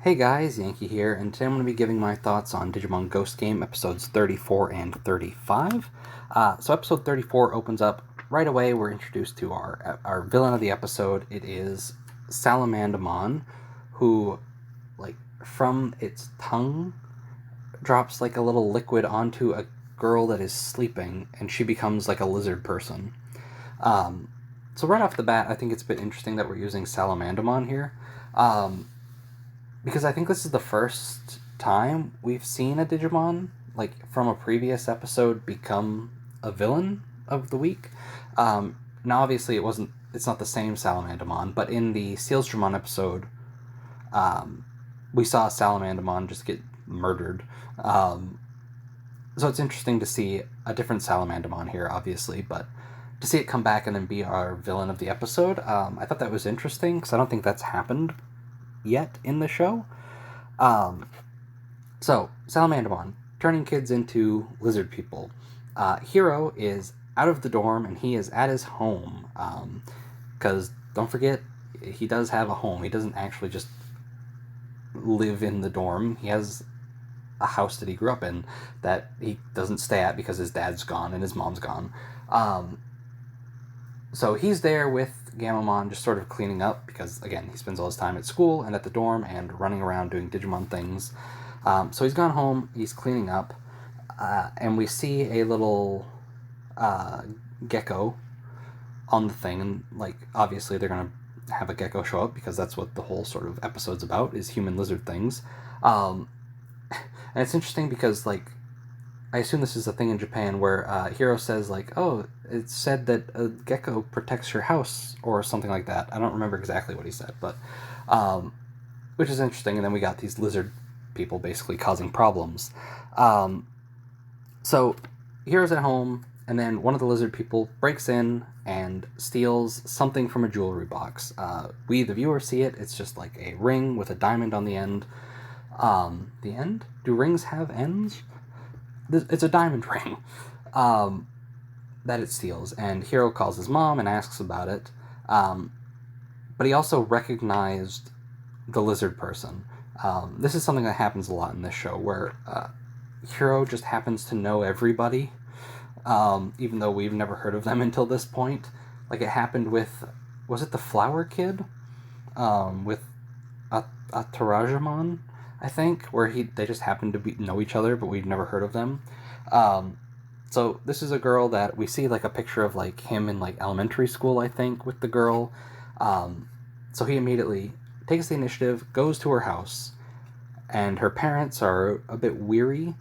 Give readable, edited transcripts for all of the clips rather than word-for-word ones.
Hey guys, Yankee here, and today I'm going to be giving my thoughts on Digimon Ghost Game episodes 34 and 35. So episode 34 opens up right away. We're introduced to our villain of the episode. It is Salamandamon, who, from its tongue, drops a little liquid onto a girl that is sleeping, and she becomes a lizard person. So right off the bat, I think it's a bit interesting that we're using Salamandamon here. Because I think this is the first time we've seen a Digimon, from a previous episode, become a villain of the week. Now, obviously, it's not the same Salamandamon, but in the Sealsdramon episode, we saw Salamandamon just get murdered. So it's interesting to see a different Salamandamon here, obviously, but to see it come back and then be our villain of the episode, I thought that was interesting, because I don't think that's happened yet in the show. So Salamandamon turning kids into lizard people. Hiro is out of the dorm and he is at his home, because don't forget, he does have a home. He doesn't actually just live in the dorm. He has a house that he grew up in that he doesn't stay at because his dad's gone and his mom's gone. So he's there with Gamamon, just sort of cleaning up, because, again, he spends all his time at school and at the dorm and running around doing Digimon things. So he's gone home, he's cleaning up, and we see a little gecko on the thing, and, obviously they're going to have a gecko show up, because that's what the whole sort of episode's about, is human lizard things. And it's interesting because, I assume this is a thing in Japan where Hiro says, oh, it's said that a gecko protects your house, or something like that. I don't remember exactly what he said, but which is interesting. And then we got these lizard people basically causing problems. So Hiro's at home, and then one of the lizard people breaks in and steals something from a jewelry box. We, the viewer, see it. It's just a ring with a diamond on the end. The end? Do rings have ends? It's a diamond ring that it steals, and Hiro calls his mom and asks about it. But he also recognized the lizard person. This is something that happens a lot in this show, where Hiro just happens to know everybody, even though we've never heard of them until this point. It happened with, was it the Flower Kid? With Atarajamon, I think, where they just happen to know each other, but we've never heard of them. So this is a girl that we see a picture of him in elementary school, I think, with the girl. So he immediately takes the initiative, goes to her house, and her parents are a bit weary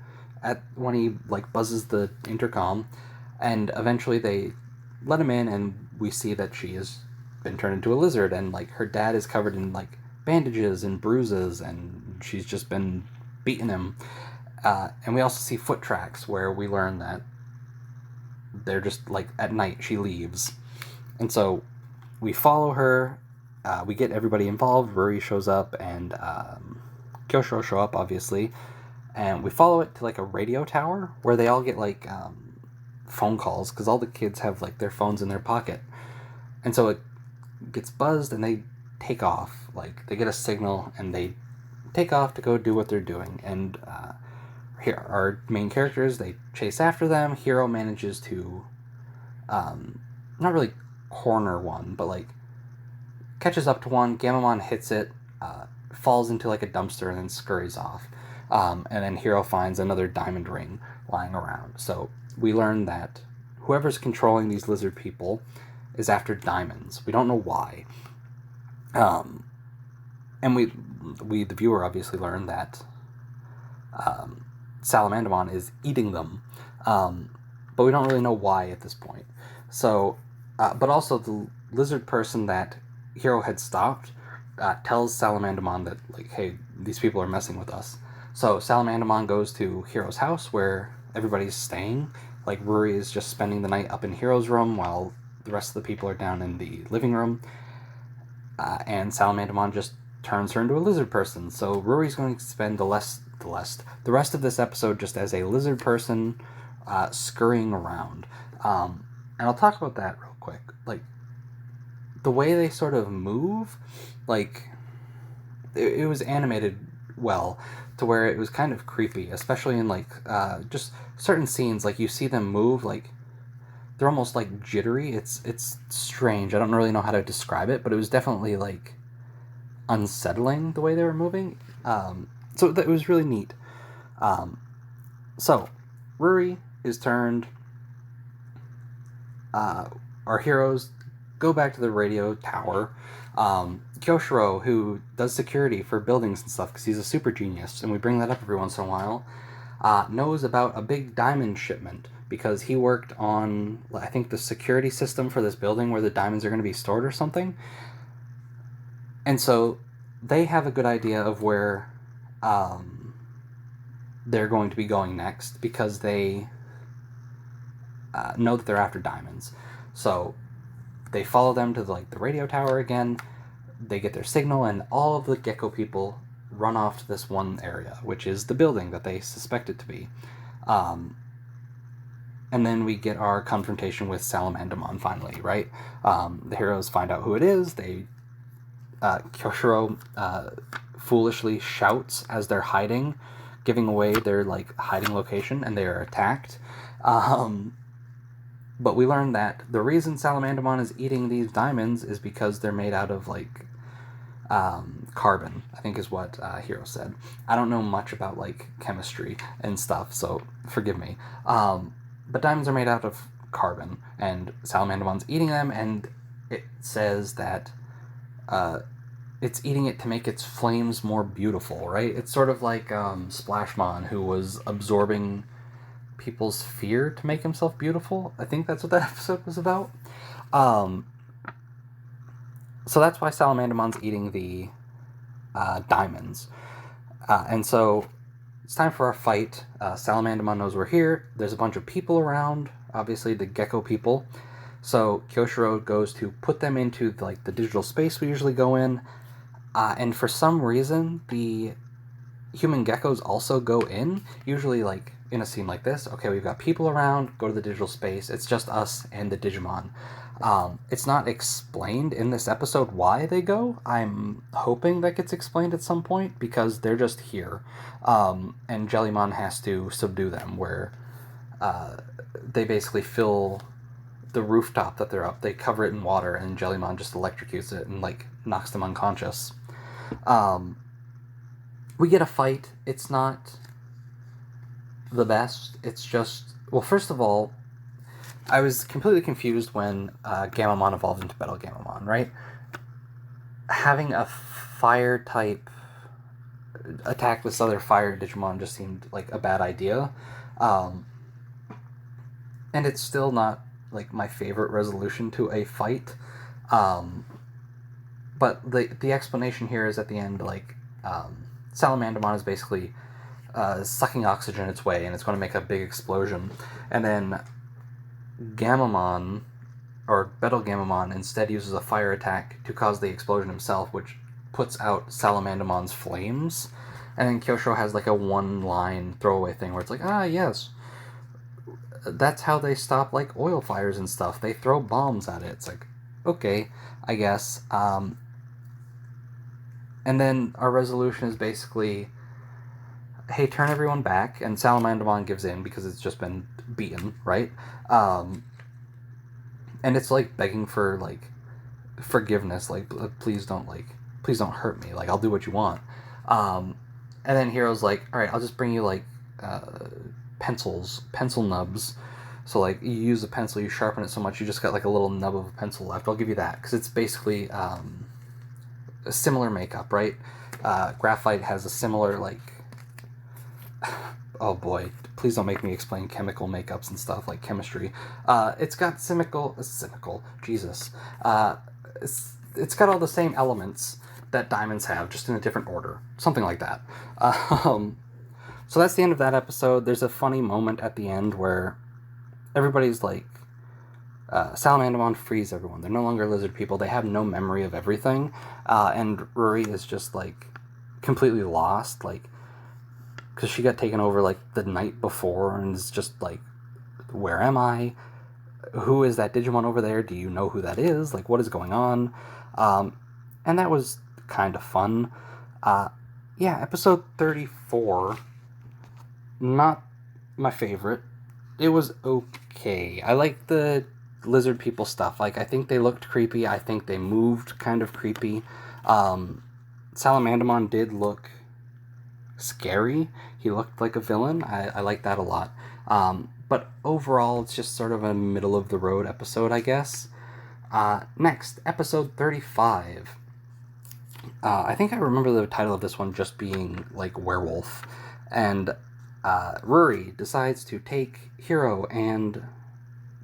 when he buzzes the intercom, and eventually they let him in, and we see that she has been turned into a lizard, and her dad is covered in bandages and bruises, and she's just been beating him. And we also see foot tracks, where we learn that they're just at night she leaves. And so we follow her, we get everybody involved. Ruri shows up, and Kyosho show up, obviously, and we follow it to a radio tower where they all get phone calls, because all the kids have their phones in their pocket. And so it gets buzzed and they take off. They get a signal and they take off to go do what they're doing. And here, our main characters, they chase after them. Hiro manages to not really corner one, but catches up to one. Gamamon hits it, falls into a dumpster, and then scurries off. And then Hiro finds another diamond ring lying around. So we learn that whoever's controlling these lizard people is after diamonds. We don't know why. And we, the viewer, obviously learn that Salamandamon is eating them. But we don't really know why at this point. So, but also the lizard person that Hiro had stopped tells Salamandamon that, hey, these people are messing with us. So Salamandamon goes to Hiro's house, where everybody's staying. Ruri is just spending the night up in Hiro's room, while the rest of the people are down in the living room. And Salamandamon just turns her into a lizard person. So Ruri's going to spend the rest of this episode just as a lizard person, scurrying around. And I'll talk about that real quick. The way they sort of move, it was animated well, to where it was kind of creepy, especially in like just certain scenes. Like you see them move, like they're almost like jittery. It's strange. I don't really know how to describe it, but it was definitely like unsettling the way they were moving. So that was really neat. Um, so Ruri is turned. Our heroes go back to the radio tower. Kyoshiro, who does security for buildings and stuff because he's a super genius, and we bring that up every once in a while, knows about a big diamond shipment because he worked on, I think, the security system for this building where the diamonds are going to be stored or something. And so they have a good idea of where they're going to be going next because they know that they're after diamonds. So they follow them to the radio tower again. They get their signal, and all of the gecko people run off to this one area, which is the building that they suspect it to be. And then we get our confrontation with Salamandamon finally, right? The heroes find out who it is. Kyoshiro foolishly shouts as they're hiding, giving away their hiding location, and they are attacked. But we learn that the reason Salamandamon is eating these diamonds is because they're made out of carbon, I think is what Hiro said. I don't know much about chemistry and stuff, so forgive me. But diamonds are made out of carbon, and Salamandamon's eating them, and it says that it's eating it to make its flames more beautiful, right? It's sort of like Splashmon, who was absorbing people's fear to make himself beautiful. I think that's what that episode was about. So that's why Salamandamon's eating the diamonds. And so it's time for our fight. Salamandamon knows we're here. There's a bunch of people around, obviously the gecko people. So Kyoshiro goes to put them into the digital space we usually go in. And for some reason, the human geckos also go in, usually in a scene like this. Okay, we've got people around, go to the digital space. It's just us and the Digimon. It's not explained in this episode why they go. I'm hoping that gets explained at some point because they're just here. And Jellymon has to subdue them, where they basically fill the rooftop that they're up. They cover it in water, and Jellymon just electrocutes it and knocks them unconscious. We get a fight. It's not the best. It's just, well, first of all, I was completely confused when Gamamon evolved into Battle Gamamon, right? Having a fire type attack this other fire Digimon just seemed like a bad idea. And it's still not my favorite resolution to a fight. But the explanation here is at the end, Salamandamon is basically sucking oxygen its way, and it's going to make a big explosion. And then Gamamon, or Battle Gamamon, instead uses a fire attack to cause the explosion himself, which puts out Salamandamon's flames. And then Kyoshiro has a one-line throwaway thing where it's yes, that's how they stop oil fires and stuff. They throw bombs at it. It's okay, I guess. And then our resolution is basically, hey, turn everyone back, and Salamandamon gives in because it's just been beaten, right? And it's begging for forgiveness, please don't hurt me, I'll do what you want. And then Hero's all right, I'll just bring you pencil nubs. So you use a pencil, you sharpen it so much you just got a little nub of a pencil left. I'll give you that because it's basically a similar makeup, right? Graphite has a similar oh boy, please don't make me explain chemical makeups and stuff like chemistry. It's got Jesus. It's got all the same elements that diamonds have, just in a different order, something like that. So that's the end of that episode. There's a funny moment at the end where everybody's Salamandamon frees everyone. They're no longer lizard people. They have no memory of everything. And Ruri is just completely lost, because she got taken over the night before and is just where am I? Who is that Digimon over there? Do you know who that is? What is going on? And that was kind of fun. yeah, episode 34, not my favorite. It was okay. I like the lizard people stuff. Like, I think they looked creepy. I think they moved kind of creepy. Salamandamon did look scary. He looked like a villain. I like that a lot. But overall, it's just sort of a middle of the road episode, I guess. Next, episode 35. I think I remember the title of this one just being like werewolf. And Ruri decides to take Hiro and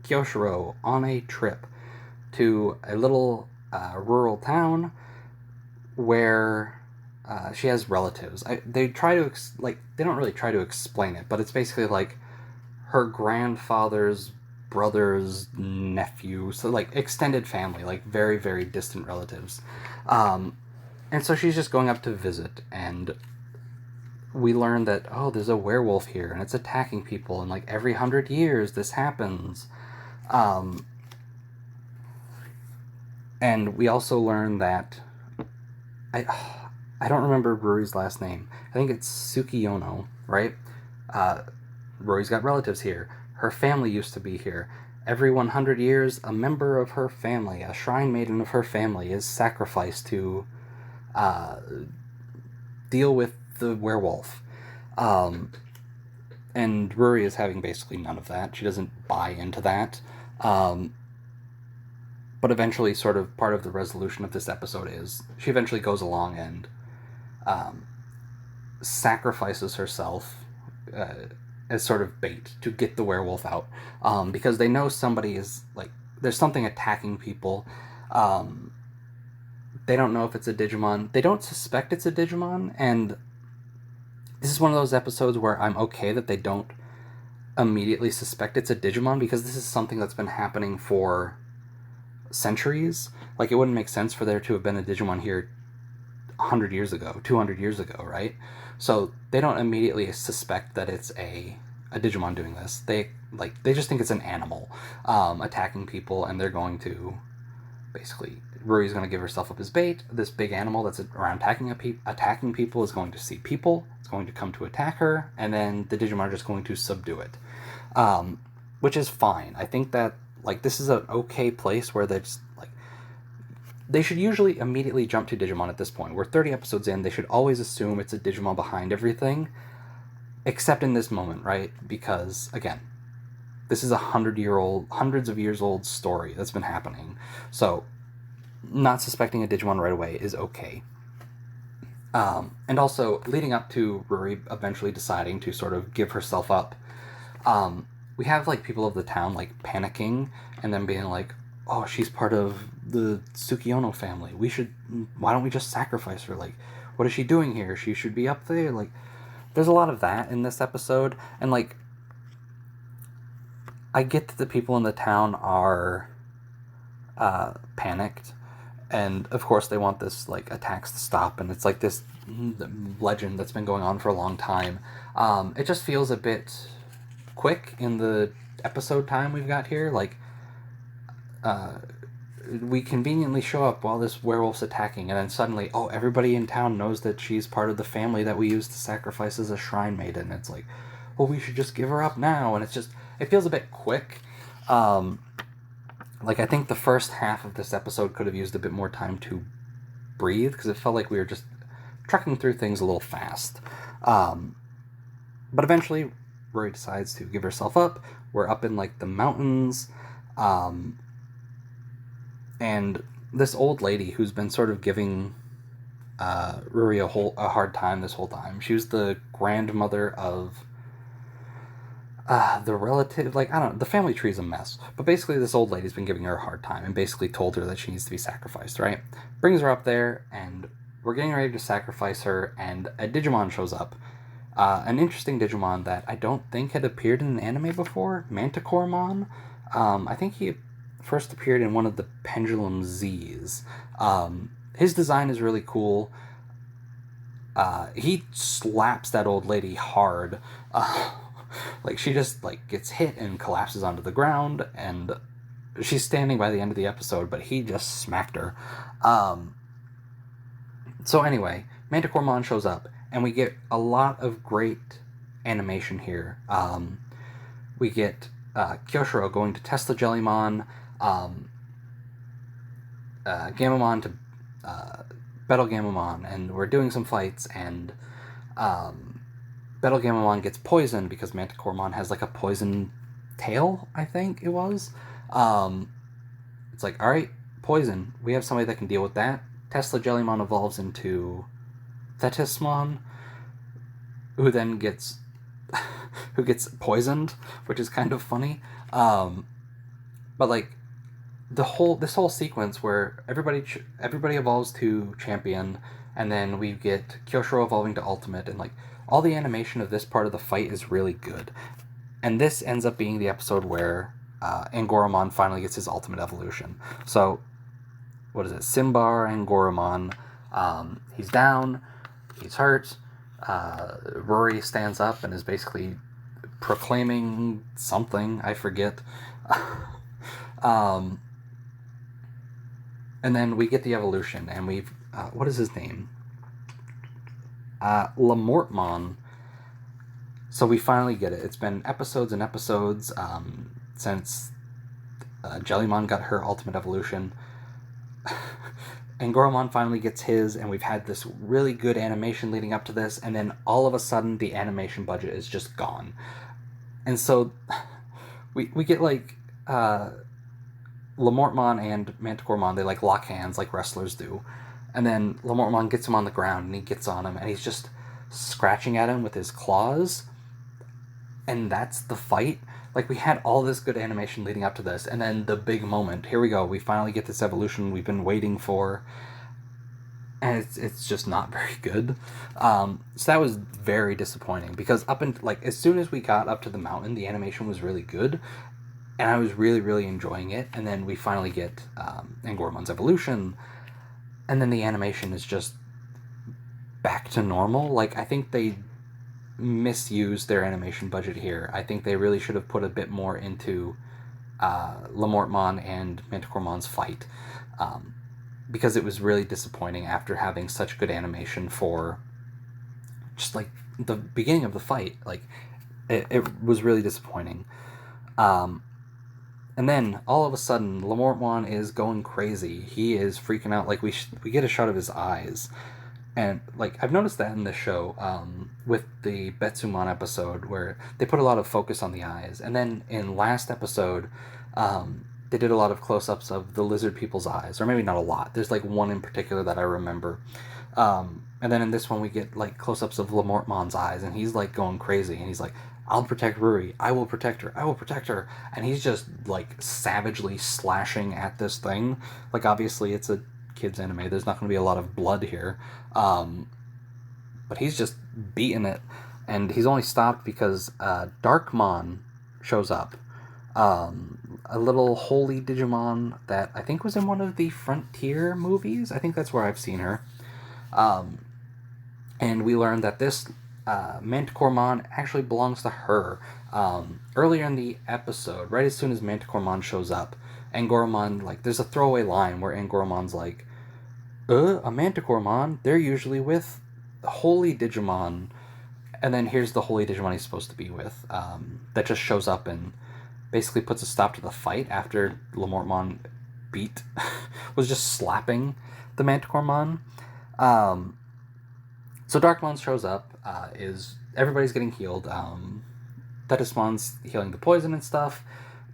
Kyoshiro on a trip to a little rural town where she has relatives. They try to they don't really try to explain it, but it's basically like her grandfather's brother's nephew, so like extended family, like very very distant relatives. And so she's just going up to visit, and we learn that, oh, there's a werewolf here and it's attacking people, and like every 100 years this happens. And we also learn that I I don't remember Ruri's last name. I think it's Tsukiyono, right? Ruri's got relatives here. Her family used to be here. Every 100 years, a member of her family, a shrine maiden of her family, is sacrificed to deal with the werewolf. And Ruri is having basically none of that. She doesn't buy into that. But eventually, sort of part of the resolution of this episode is she eventually goes along and sacrifices herself as sort of bait to get the werewolf out, because they know somebody is like, there's something attacking people. They don't know if it's a Digimon. They don't suspect it's a Digimon, and this is one of those episodes where I'm okay that they don't immediately suspect it's a Digimon, because this is something that's been happening for centuries. Like, it wouldn't make sense for there to have been a Digimon here 100 years ago, 200 years ago, right? So they don't immediately suspect that it's a Digimon doing this. They just think it's an animal attacking people, and they're going to basically, Ruri's going to give herself up as bait. This big animal that's around attacking people is going to see people. It's going to come to attack her, and then the Digimon are just going to subdue it, which is fine. I think that like this is an okay place where they just like, they should usually immediately jump to Digimon at this point. We're 30 episodes in. They should always assume it's a Digimon behind everything, except in this moment, right? Because again, this is hundreds of years old story that's been happening. So not suspecting a Digimon right away is okay. And also, leading up to Ruri eventually deciding to sort of give herself up, we have like people of the town like panicking and then being like, oh, she's part of the Tsukiyono family. Why don't we just sacrifice her? Like, what is she doing here? She should be up there. Like, there's a lot of that in this episode. And like, I get that the people in the town are panicked, and of course they want this like attacks to stop, and it's like this legend that's been going on for a long time. It just feels a bit quick in the episode time we've got here. Like, we conveniently show up while this werewolf's attacking, and then suddenly, oh, everybody in town knows that she's part of the family that we used to sacrifice as a shrine maiden. It's like, well, we should just give her up now, and it feels a bit quick. Like, I think the first half of this episode could have used a bit more time to breathe, because it felt like we were just trucking through things a little fast. But eventually, Ruri decides to give herself up. We're up in, like, the mountains, and this old lady who's been sort of giving Ruri a hard time this whole time. She was the grandmother of the relative, like, I don't know, the family tree is a mess. But basically, this old lady's been giving her a hard time and basically told her that she needs to be sacrificed, right? Brings her up there, and we're getting ready to sacrifice her, and a Digimon shows up. An interesting Digimon that I don't think had appeared in an anime before, Manticoremon. I think he first appeared in one of the Pendulum Z's. His design is really cool. He slaps that old lady hard. Like, she just like gets hit and collapses onto the ground, and she's standing by the end of the episode, but he just smacked her. So anyway, Manticoremon shows up, and we get a lot of great animation here. We get Kyoshiro going to Tesla Jellymon, Gamamon to Battle Gamamon, and we're doing some fights, and Battle Gamamon gets poisoned because Manticoremon has like a poison tail, I think it was. It's like, alright, poison. We have somebody that can deal with that. Tesla Jellymon evolves into Thetismon, who then gets who gets poisoned, which is kind of funny. But like this whole sequence where everybody evolves to champion, and then we get Kyoshiro evolving to ultimate, and like all the animation of this part of the fight is really good. And this ends up being the episode where Angoramon finally gets his ultimate evolution. So, what is it? Simbar Angoramon. He's down. He's hurt. Rory stands up and is basically proclaiming something. I forget. And then we get the evolution, and we've... what is his name? Lamortmon. So we finally get it. It's been episodes and episodes since Jellymon got her ultimate evolution. Angoramon finally gets his, and we've had this really good animation leading up to this, and then all of a sudden the animation budget is just gone. And so we get like Lamortmon and Manticoremon, they like lock hands like wrestlers do. And then Lamortmon gets him on the ground, and he gets on him, and he's just scratching at him with his claws. And that's the fight. Like, we had all this good animation leading up to this, and then the big moment. Here we go. We finally get this evolution we've been waiting for. And it's just not very good. So that was very disappointing, because as soon as we got up to the mountain, the animation was really good, and I was really, really enjoying it. And then we finally get Angoramon's evolution, and then the animation is just back to normal. Like, I think they misused their animation budget here. I think they really should have put a bit more into Lamortmon and Manticoremon's fight, because it was really disappointing after having such good animation for just like the beginning of the fight. Like, it was really disappointing. And then all of a sudden Lamortmon is going crazy. He is freaking out. Like, we get a shot of his eyes. And, like, I've noticed that in this show, with the Betsumon episode, where they put a lot of focus on the eyes. And then in last episode, they did a lot of close-ups of the lizard people's eyes. Or maybe not a lot. There's, like, one in particular that I remember. And then in this one, we get, like, close-ups of Lamortmon's eyes. And he's, like, going crazy. And he's like, I'll protect Ruri. I will protect her. I will protect her. And he's just, like, savagely slashing at this thing. Like, obviously, it's a kids anime. There's not going to be a lot of blood here. But he's just beating it. And he's only stopped because Darkmon shows up. A little holy Digimon that I think was in one of the Frontier movies. I think that's where I've seen her. And we learned that this Manticoremon actually belongs to her. Earlier in the episode, right as soon as Manticoremon shows up, Angoramon, like, there's a throwaway line where Angoramon's like, a Manticoremon? They're usually with Holy Digimon. And then here's the Holy Digimon he's supposed to be with, that just shows up and basically puts a stop to the fight after Lamortmon was just slapping the Manticoremon. So Darkmon shows up, everybody's getting healed. Thetismon's healing the poison and stuff.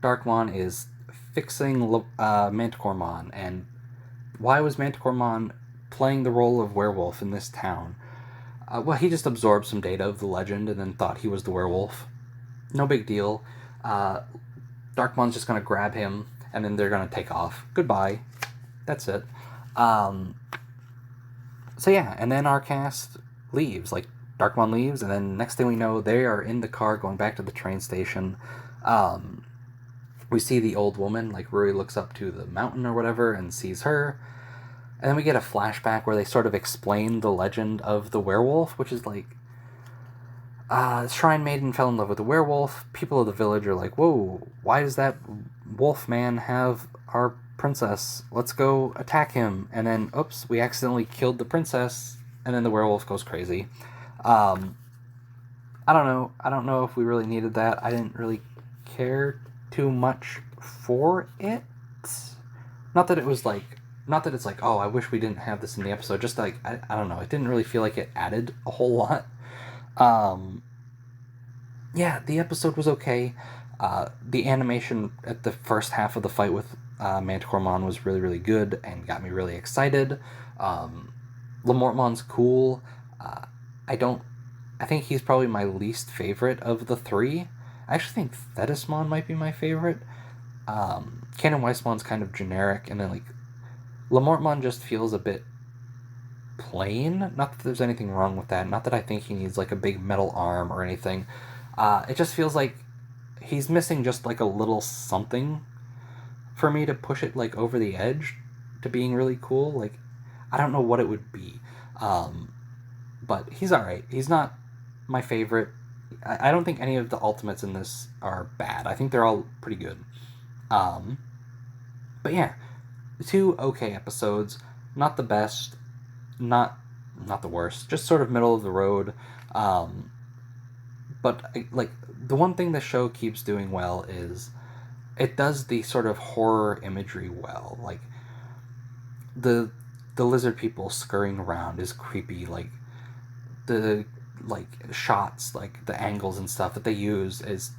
Darkmon is fixing Manticoremon. And why was Manticoremon playing the role of werewolf in this town? Well, he just absorbed some data of the legend and then thought he was the werewolf. No big deal. Darkmon's just going to grab him, and then they're going to take off. Goodbye. That's it. So yeah, and then our cast leaves. Like, Darkmon leaves, and then next thing we know, they are in the car going back to the train station. We see the old woman, like, Ruri looks up to the mountain or whatever and sees her. And then we get a flashback where they sort of explain the legend of the werewolf, which is like, Shrine Maiden fell in love with a werewolf. People of the village are like, whoa, why does that wolf man have our princess? Let's go attack him. And then, oops, we accidentally killed the princess. And then the werewolf goes crazy. Um, I don't know. I don't know if we really needed that. I didn't really care too much for it. Not that it was like, not that it's like, oh, I wish we didn't have this in the episode. Just like, I don't know. It didn't really feel like it added a whole lot. Um, yeah, the episode was okay. The animation at the first half of the fight with Manticoremon was really, really good and got me really excited. Lamortmon's cool. Uh, I don't. I think he's probably my least favorite of the three. I actually think Thetismon might be my favorite. Canon Weissmon's kind of generic, and then like Lamortmon just feels a bit plain. Not that there's anything wrong with that. Not that I think he needs like a big metal arm or anything. It just feels like he's missing just like a little something for me to push it like over the edge to being really cool. Like I don't know what it would be, but he's all right. He's not my favorite. I don't think any of the ultimates in this are bad. I think they're all pretty good. Um, but yeah, 2 okay episodes. Not the best. Not not the worst. Just sort of middle of the road. Um, but like the one thing the show keeps doing well is it does the sort of horror imagery well. Like the the lizard people scurrying around is creepy. Like the like shots, like the angles and stuff that they use is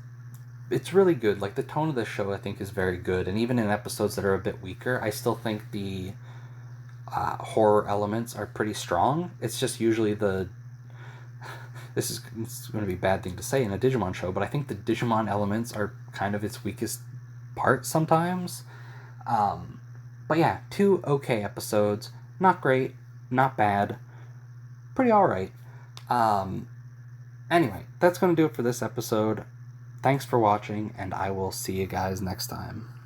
it's really good. Like the tone of the show I think is very good, and even in episodes that are a bit weaker, I still think the horror elements are pretty strong. It's just usually this is it's going to be a bad thing to say in a Digimon show, but I think the Digimon elements are kind of its weakest part sometimes. Um, but yeah, 2 okay episodes. Not great, not bad, pretty alright. Um, anyway, that's going to do it for this episode. Thanks for watching, and I will see you guys next time.